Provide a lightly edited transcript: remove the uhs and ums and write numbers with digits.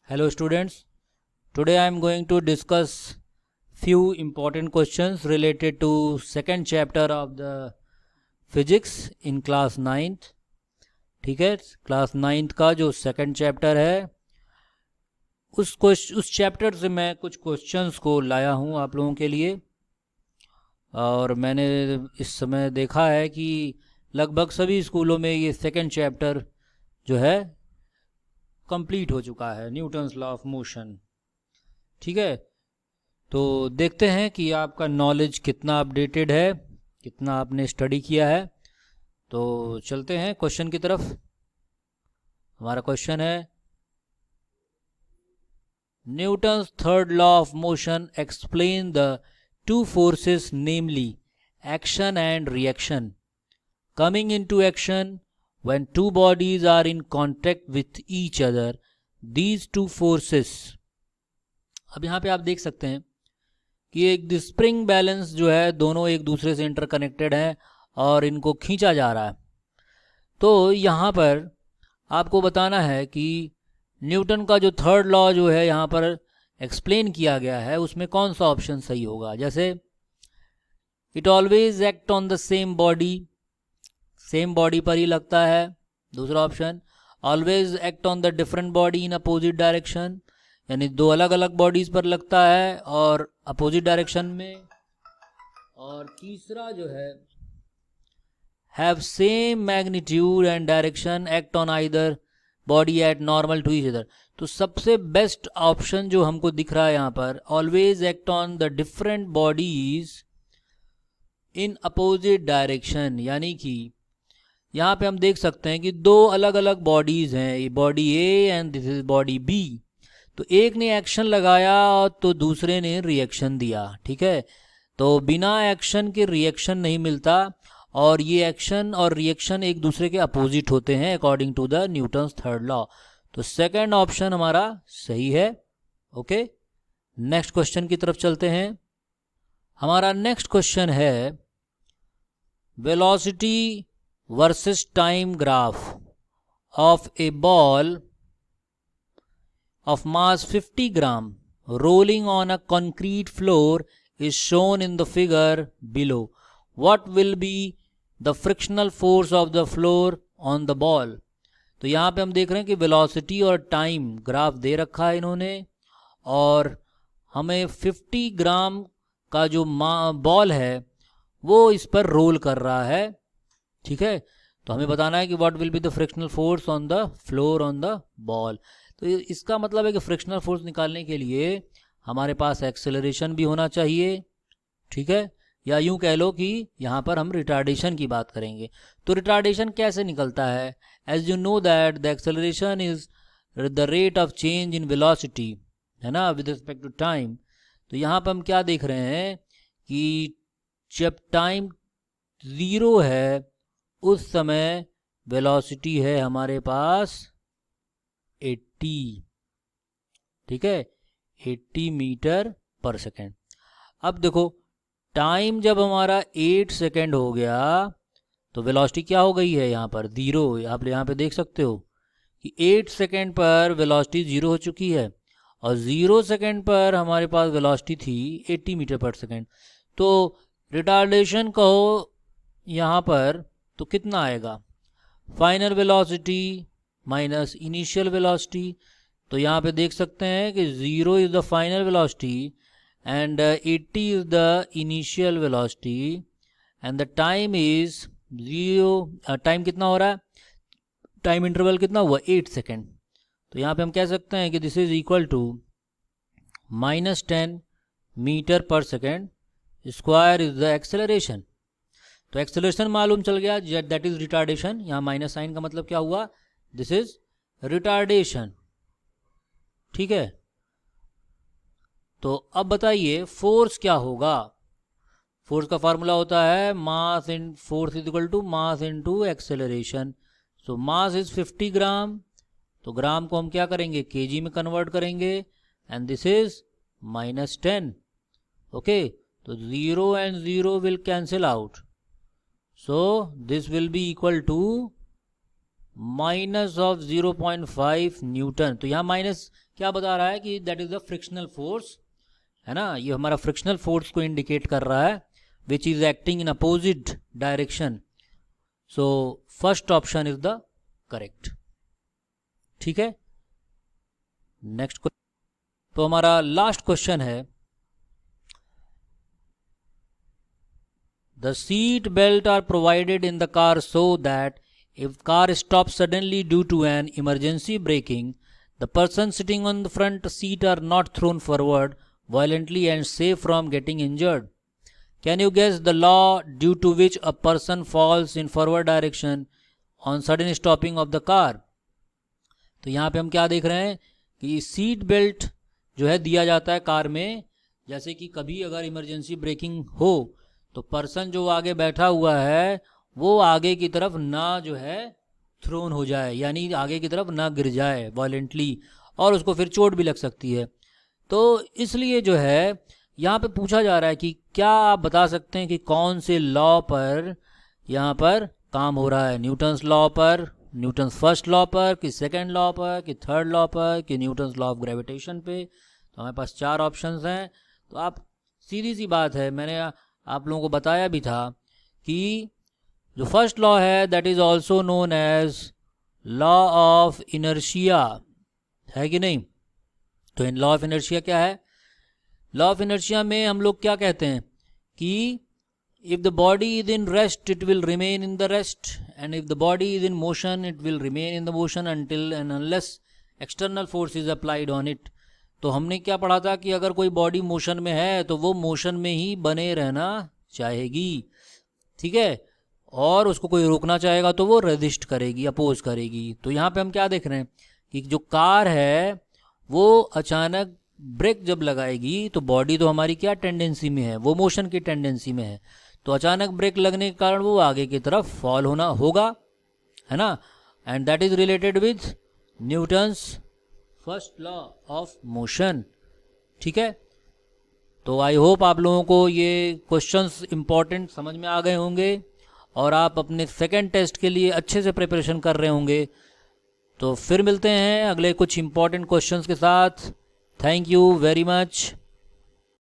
Hello students, today I am going to discuss few important questions related to second chapter of the physics in class 9th. ठीक है, class 9th का जो second chapter है उस chapter से मैं कुछ क्वेश्चंस को लाया हूँ आप लोगों के लिए। और मैंने इस समय देखा है कि लगभग सभी स्कूलों में ये सेकंड चैप्टर जो है कंप्लीट हो चुका है, न्यूटन्स लॉ ऑफ मोशन। ठीक है, तो देखते हैं कि आपका नॉलेज कितना अपडेटेड है, कितना आपने स्टडी किया है। तो चलते हैं क्वेश्चन की तरफ। हमारा क्वेश्चन है, Newton's third law of motion explain the two forces namely action and reaction coming into action when two bodies are in contact with each other. These two forces, अब यहाँ पे आप देख सकते हैं कि एक स्प्रिंग बैलेंस जो है दोनों एक दूसरे से इंटरकनेक्टेड है और इनको खींचा जा रहा है। तो यहाँ पर आपको बताना है कि न्यूटन का जो थर्ड लॉ जो है यहाँ पर एक्सप्लेन किया गया है उसमें कौन सा ऑप्शन सही होगा। जैसे it always act on the same body, same body पर ही लगता है। दूसरा option, always act on the different body in opposite direction, यानी दो अलग अलग बॉडीज पर लगता है और अपोजिट डायरेक्शन में। और तीसरा जो है, have same magnitude and direction, act on either body at normal to each other. तो सबसे बेस्ट ऑप्शन जो हमको दिख रहा है यहाँ पर, always act on the different bodies in opposite direction, यानी कि यहाँ पे हम देख सकते हैं कि दो अलग अलग बॉडीज़ हैं, ये body A and this is body B. तो एक ने एक्शन लगाया तो दूसरे ने रिएक्शन दिया। ठीक है, तो बिना एक्शन के रिएक्शन नहीं मिलता और ये एक्शन और रिएक्शन एक दूसरे के अपोजिट होते हैं according to the Newton's third law. तो सेकंड ऑप्शन हमारा सही है। ओके, नेक्स्ट क्वेश्चन की तरफ चलते हैं। हमारा नेक्स्ट क्वेश्चन है, velocity versus time graph of a ball of mass 50 gram rolling on a concrete floor is shown in the figure below. What will be the frictional force of the floor on the ball? तो यहाँ पे हम देख रहे हैं कि velocity और time graph दे रखा है इन्होंने और हमें 50 ग्राम का जो बॉल है वो इस पर रोल कर रहा है। ठीक है, तो हमें बताना है कि what will be the frictional force on the floor on the ball. तो इसका मतलब है कि फ्रिक्शनल फोर्स निकालने के लिए हमारे पास एक्सेलरेशन भी होना चाहिए। ठीक है, या यूं कह लो कि यहाँ पर हम रिटार्डेशन की बात करेंगे। तो रिटार्डेशन कैसे निकलता है? As you know that the acceleration is the rate of change in velocity, है ना, विद रिस्पेक्ट टू टाइम। तो यहाँ पर हम क्या देख रहे हैं कि जब टाइम 0 है उस समय वेलोसिटी है हमारे पास 80। ठीक है, 80 मीटर पर सेकेंड। अब देखो, टाइम जब हमारा 8 सेकेंड हो गया तो वेलोसिटी क्या हो गई है यहाँ पर 0। आप यहाँ पे देख सकते हो कि 8 सेकेंड पर वेलोसिटी 0 हो चुकी है और 0 सेकेंड पर हमारे पास वेलोसिटी थी 80 मीटर पर सेकेंड। तो रिटार्डेशन कहो यहाँ पर तो कितना आएगा, final velocity minus initial velocity. तो यहाँ पे देख सकते हैं कि 0 is the final velocity and 80 is the initial velocity and the time is 0। Time कितना हो रहा है, टाइम इंटरवल कितना हुआ, 8 सेकेंड। तो यहाँ पे हम कह सकते हैं कि this is equal to -10 metre per second square is the acceleration. तो एक्सेलरेशन मालूम चल गया, दैट इज रिटार्डेशन। यहाँ माइनस साइन का मतलब क्या हुआ, दिस इज रिटार्डेशन। ठीक है, तो अब बताइए फोर्स क्या होगा। फोर्स का फार्मूला होता है mass in force is equal to mass into acceleration. So mass is 50 gram, तो ग्राम को हम क्या करेंगे, केजी में कन्वर्ट करेंगे एंड दिस इज -10। ओके, तो 0 and 0 will cancel out. So this will be equal to minus of 0.5 Newton. तो यहाँ माइनस क्या बता रहा है कि that is the frictional force, है ना, ये हमारा फ्रिक्शनल फोर्स को इंडिकेट कर रहा है which is acting in opposite direction. So first option is the correct. ठीक है, नेक्स्ट तो हमारा लास्ट क्वेश्चन है, the seat belt are provided in the car so that if car stops suddenly due to an emergency braking, the person sitting on the front seat are not thrown forward violently and safe from getting injured. Can you guess the law due to which a person falls in forward direction on sudden stopping of the car? तो यहाँ पे हम क्या देख रहे हैं कि seat belt जो है दिया जाता है कार में, जैसे कि कभी अगर इमरजेंसी ब्रेकिंग हो तो पर्सन जो आगे बैठा हुआ है वो आगे की तरफ ना जो है थ्रोन हो जाए, यानी आगे की तरफ ना गिर जाए वायलेंटली, और उसको फिर चोट भी लग सकती है। तो इसलिए जो है यहाँ पे पूछा जा रहा है कि क्या आप बता सकते हैं कि कौन से लॉ पर यहाँ पर काम हो रहा है, न्यूटन्स लॉ पर, न्यूटन्स फर्स्ट लॉ पर, कि सेकंड लॉ पर, कि थर्ड लॉ पर, कि न्यूटन्स लॉ ऑफ ग्रेविटेशन पे। तो हमारे पास 4 ऑप्शंस हैं। तो आप सीधी सी बात है, मैंने आप लोगों को बताया भी था कि जो फर्स्ट लॉ है that is also known as law of inertia, है कि नहीं। तो इन लॉ ऑफ इनर्शिया क्या है, लॉ ऑफ इनर्शिया में हम लोग क्या कहते हैं कि if the body is in rest it will remain in the rest, and if the body is in motion it will remain in the motion until and unless external force is applied on it. तो हमने क्या पढ़ा था कि अगर कोई body motion में है तो वो मोशन में ही बने रहना चाहेगी, ठीक है, और उसको कोई रोकना चाहेगा तो वो रेजिस्ट करेगी, अपोज करेगी। तो यहाँ पे हम क्या देख रहे हैं कि जो कार है वो अचानक ब्रेक जब लगाएगी तो बॉडी तो हमारी क्या टेंडेंसी में है, वो मोशन की टेंडेंसी में है। तो अचानक ब्रेक लगने के कारण वो आगे की तरफ फॉल होना होगा, है ना, and that is related with Newton's first law of motion. ठीक है, तो आई होप आप लोगों को ये क्वेश्चंस इंपॉर्टेंट समझ में आ गए होंगे और आप अपने सेकंड टेस्ट के लिए अच्छे से प्रिपरेशन कर रहे होंगे। तो फिर मिलते हैं अगले कुछ इंपॉर्टेंट क्वेश्चंस के साथ। Thank you very much.